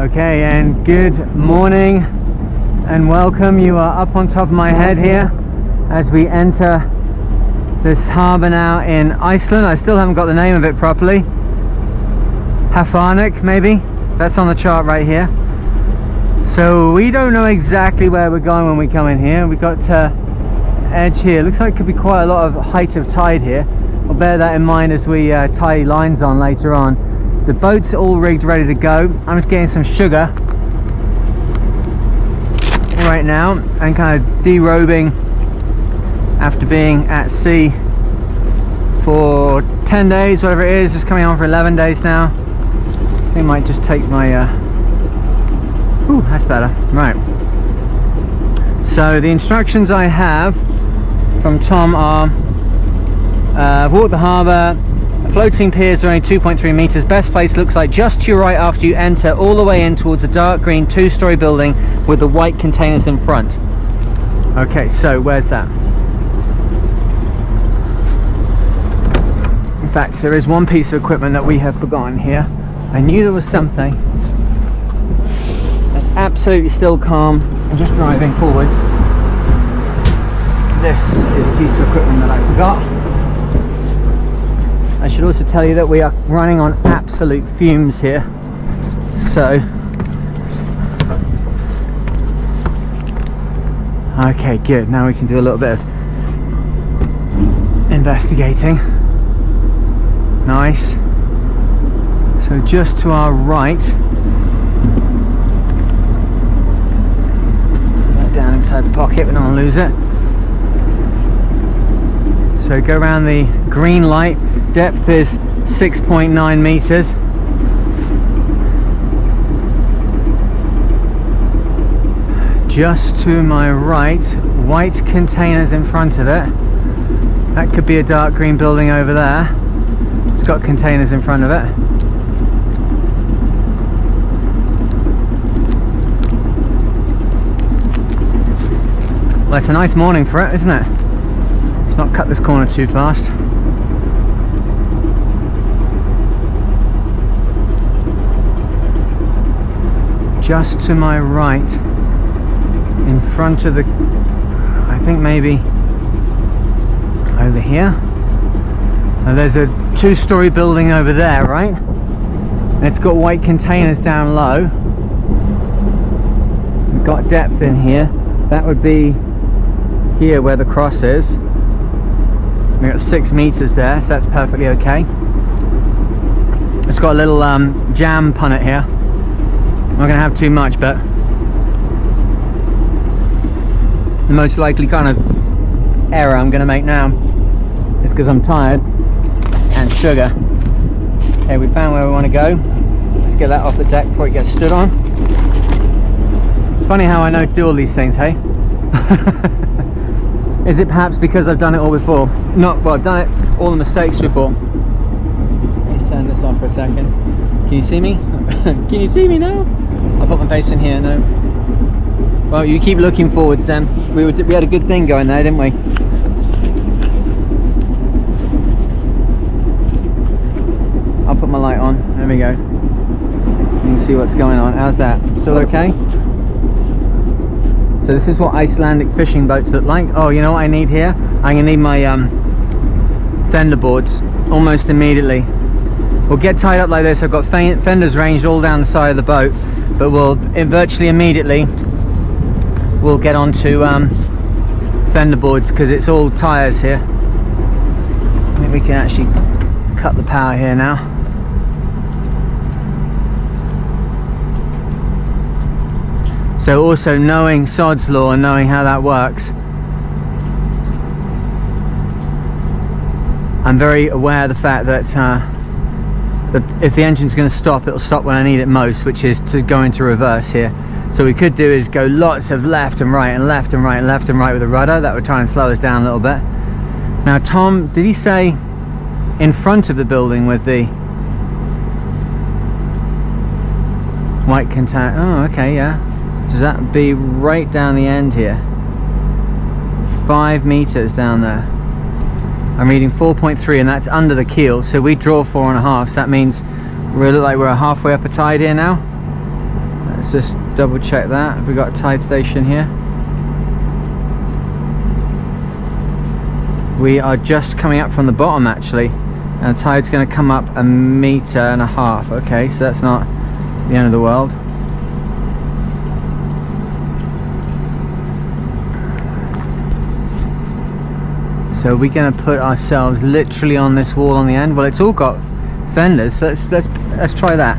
Okay, and good morning and welcome. You are up on top of my head here as we enter this harbour now in Iceland. I still haven't got the name of it properly. Hafarnik, maybe? That's on the chart right here. So we don't know exactly where we're going when we come in here. We've got edge here. Looks like it could be quite a lot of height of tide here. We'll bear that in mind as we tie lines on later on. The boat's all rigged, ready to go. I'm just getting some sugar right now and kind of derobing after being at sea for 10 days, whatever it is. It's coming on for 11 days now. I think I might just take my ooh, that's better. Right, so the instructions I have from Tom are I've walked the harbour. Floating piers are only 2.3 meters. Best place looks like just to your right after you enter, all the way in towards a dark green 2-story building with the white containers in front. Okay, so where's that? In fact, there is one piece of equipment that we have forgotten here. I knew there was something. I'm absolutely still calm. I'm just driving forwards. This is a piece of equipment that I forgot. I should also tell you that we are running on absolute fumes here, so okay, good. Now we can do a little bit of investigating. Nice. So just to our right, put that down inside the pocket, we don't want to lose it. So go around the green light. Depth is 6.9 meters. Just to my right, white containers in front of it. That could be a dark green building over there. It's got containers in front of it. Well, it's a nice morning for it, isn't it? Let's not cut this corner too fast. Just to my right, in front of the, I think maybe over here. Now there's a 2-story building over there, right? And it's got white containers down low. We've got depth in here. That would be here where the cross is. We've got 6 meters there, so that's perfectly okay. It's got a little jam punnet here. I'm not going to have too much, but the most likely kind of error I'm going to make now is because I'm tired and sugar. Okay, we found where we want to go. Let's get that off the deck before it gets stood on. It's funny how I know to do all these things, hey? Is it perhaps because I've done it all before? Not, well, I've done it, all the mistakes before. Let's turn this off for a second. Can you see me? Can you see me now? I'll put my face in here, no. Well, you keep looking forwards then. We had a good thing going there, didn't we? I'll put my light on. There we go. You can see what's going on. How's that? Still okay? So this is what Icelandic fishing boats look like. Oh, you know what I need here? I'm gonna need my fender boards almost immediately. We'll get tied up like this. I've got fenders ranged all down the side of the boat, but we'll virtually immediately we'll get onto fender boards because it's all tires here. I think we can actually cut the power here now. So also knowing Sod's law and knowing how that works, I'm very aware of the fact that if the engine's going to stop, it'll stop when I need it most, which is to go into reverse here. So what we could do is go lots of left and right and left and right and left and right with the rudder. That would try and slow us down a little bit. Now Tom, did he say in front of the building with the white container? Oh, okay, yeah. Does that be right down the end here? 5 meters down there. I'm reading 4.3 and that's under the keel, so we draw 4.5, so that means we look like we're halfway up a tide here now. Let's just double check that. Have we got a tide station here? We are just coming up from the bottom actually, and the tide's going to come up 1.5 meters. Okay, so that's not the end of the world. So we're going to put ourselves literally on this wall on the end. Well, it's all got fenders, so let's try that.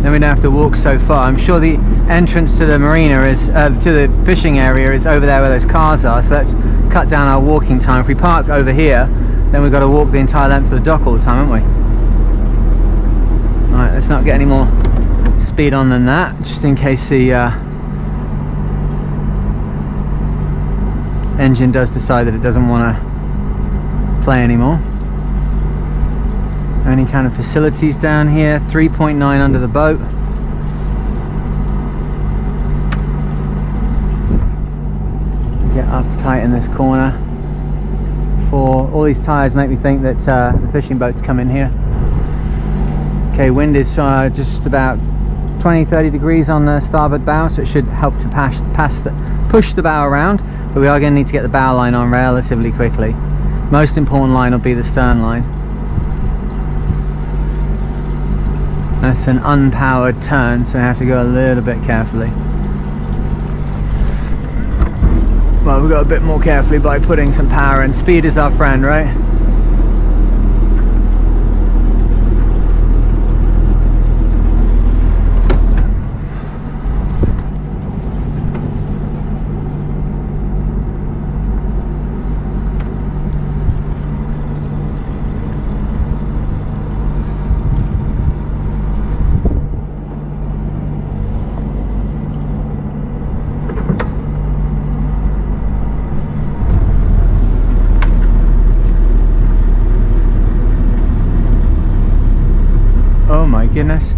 Then we don't have to walk so far. I'm sure the entrance to the marina is to the fishing area is over there where those cars are, so let's cut down our walking time. If we park over here, then we've got to walk the entire length of the dock all the time, haven't we? Alright, let's not get any more speed on than that, just in case the engine does decide that it doesn't want to play anymore. Any kind of facilities down here? 3.9 under the boat. Get up tight in this corner. For all these tyres make me think that the fishing boats come in here. Okay, wind is just about 20-30 degrees on the starboard bow, so it should help to push the bow around, but we are going to need to get the bow line on relatively quickly. Most important line will be the stern line. That's an unpowered turn, so we have to go a little bit carefully. Well, we've got a bit more carefully by putting some power in. Speed is our friend, right? Oh my goodness.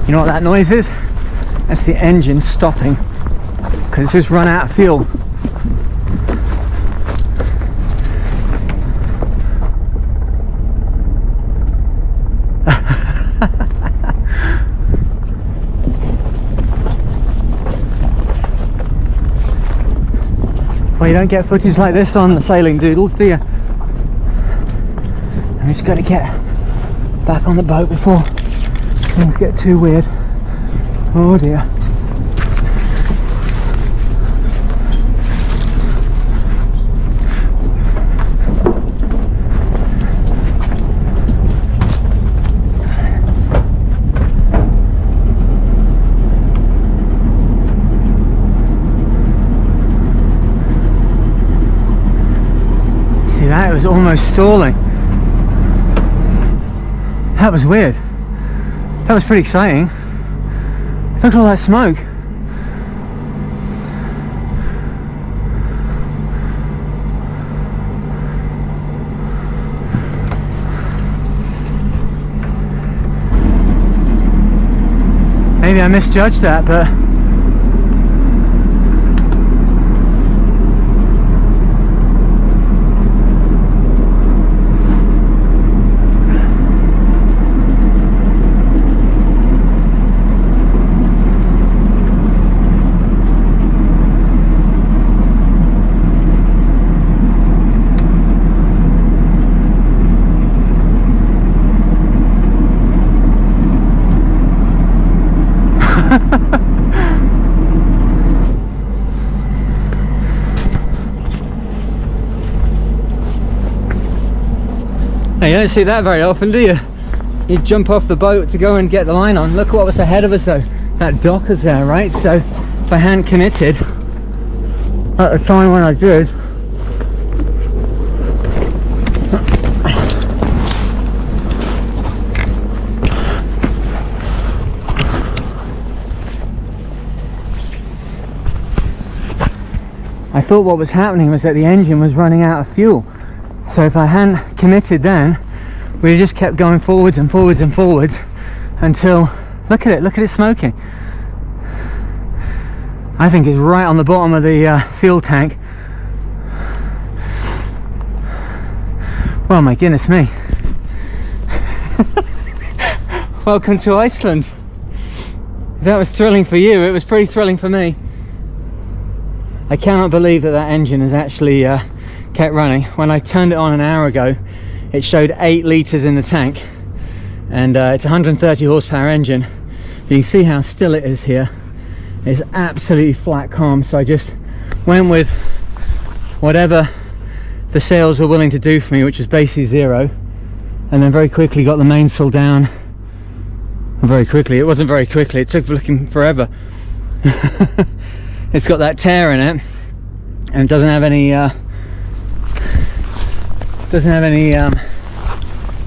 You know what that noise is? That's the engine stopping because it's just run out of fuel. Well, you don't get footage like this on the Sailing Doodles, do you? And we just got to get back on the boat before things get too weird. Oh dear. That was almost stalling. That was weird. That was pretty exciting. Look at all that smoke. Maybe I misjudged that, but you don't see that very often, do you? You jump off the boat to go and get the line on. Look what was ahead of us though. That dock is there, right? So if I hadn't committed at the time when I did, I thought what was happening was that the engine was running out of fuel. So if I hadn't committed then, we just kept going forwards and forwards and forwards until, look at it smoking. I think it's right on the bottom of the fuel tank. Well, my goodness me. Welcome to Iceland. If that was thrilling for you, it was pretty thrilling for me. I cannot believe that engine has actually kept running. When I turned it on an hour ago, it showed 8 litres in the tank, and it's a 130 horsepower engine. You can see how still it is here. It's absolutely flat calm, so I just went with whatever the sails were willing to do for me, which was basically 0, and then very quickly got the mainsail down. Very quickly, it wasn't very quickly, it took looking forever. It's got that tear in it, and it doesn't have any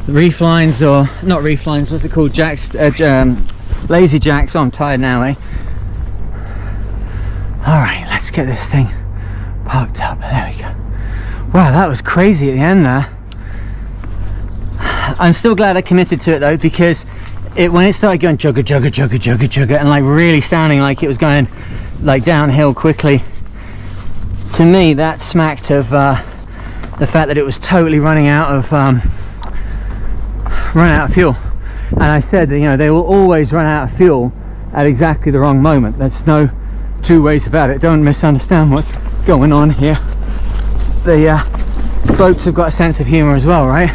reef lines, or not reef lines, what's it called, jacks, lazy jacks. Oh, I'm tired now, eh? Alright, let's get this thing parked up. There we go. Wow, that was crazy at the end there. I'm still glad I committed to it though, because when it started going jugga jugga jugga jugga jugga and like really sounding like it was going like downhill quickly, to me that smacked of the fact that it was totally running out of fuel. And I said that, you know, they will always run out of fuel at exactly the wrong moment. There's no two ways about it. Don't misunderstand what's going on here. The boats have got a sense of humor as well, right?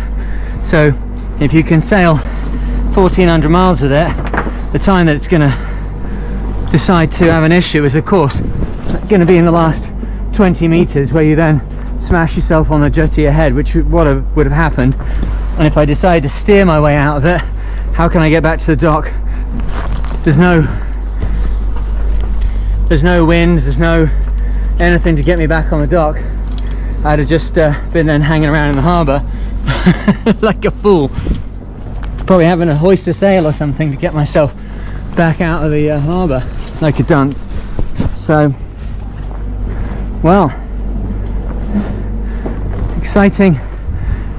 So if you can sail 1400 miles with it, the time that it's going to decide to have an issue is of course going to be in the last 20 meters, where you then smash yourself on the jetty ahead, which would have happened. And if I decide to steer my way out of it, how can I get back to the dock? There's no wind, there's no anything to get me back on the dock. I'd have just been then hanging around in the harbour like a fool, probably having to hoist a sail or something to get myself back out of the harbour like a dunce. So, well, exciting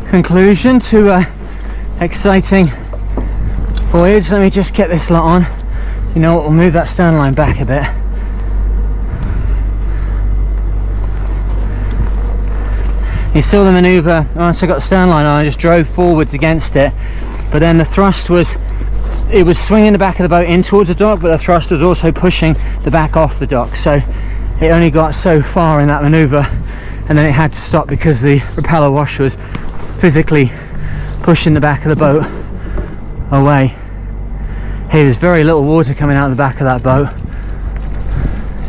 conclusion to a exciting voyage. Let me just get this lot on. You know what, we'll move that stern line back a bit. You saw the manoeuvre. Once I got the stern line on, I just drove forwards against it, but then the thrust was, it was swinging the back of the boat in towards the dock, but the thrust was also pushing the back off the dock, so it only got so far in that manoeuvre, and then it had to stop because the propeller wash was physically pushing the back of the boat away. Hey, there's very little water coming out of the back of that boat.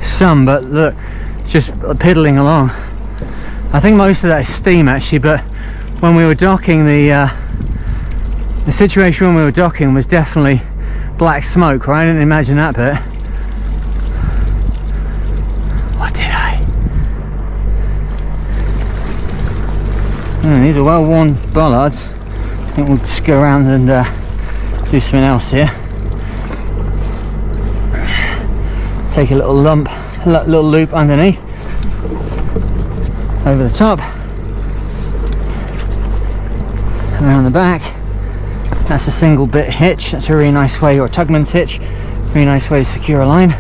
Some, but look, just piddling along. I think most of that is steam actually, but when we were docking, the situation when we were docking was definitely black smoke, right? I didn't imagine that bit. What did I? These are well worn bollards. I think we'll just go around and do something else here. Take a little little loop underneath, over the top, around the back. That's a single bit hitch. That's a really nice way, or a tugman's hitch, really nice way to secure a line.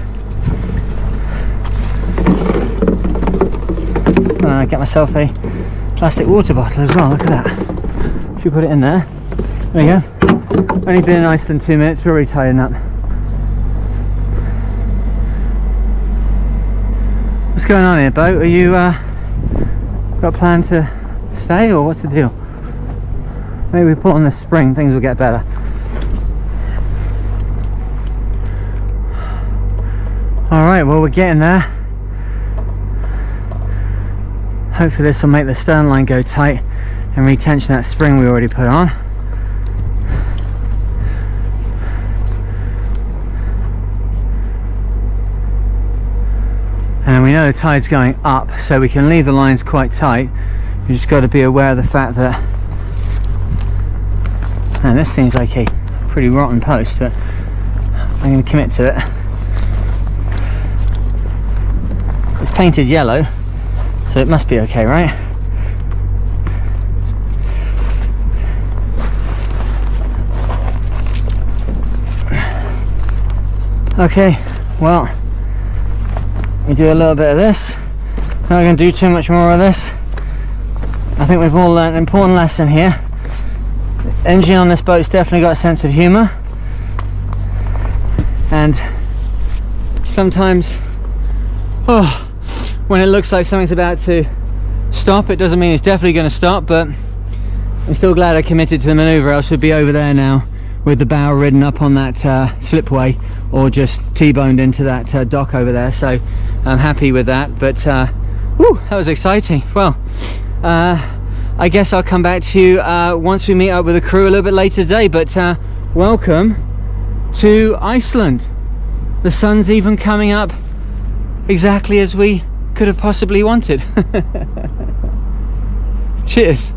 Get myself a plastic water bottle as well. Look at that. Should put it in there. There you go. Only been in Iceland 2 minutes. We're already tidying up. What's going on here, boat? Are you got a plan to stay, or what's the deal? Maybe we put on the spring, things will get better. Alright, well, we're getting there. Hopefully this will make the stern line go tight and retension that spring we already put on. And we know the tide's going up, so we can leave the lines quite tight. You just got to be aware of the fact that, and this seems like a pretty rotten post, but I'm going to commit to it. It's painted yellow, so it must be okay, right? Okay, well, we do a little bit of this. Not going to do too much more of this. I think we've all learned an important lesson here. The engine on this boat's definitely got a sense of humour, and sometimes, when it looks like something's about to stop, it doesn't mean it's definitely going to stop, but I'm still glad I committed to the manoeuvre, else we'd be over there now with the bow ridden up on that slipway, or just T-boned into that dock over there. So I'm happy with that. But whew, that was exciting. Well, I guess I'll come back to you once we meet up with the crew a little bit later today. But welcome to Iceland. The sun's even coming up exactly as we could have possibly wanted. Cheers.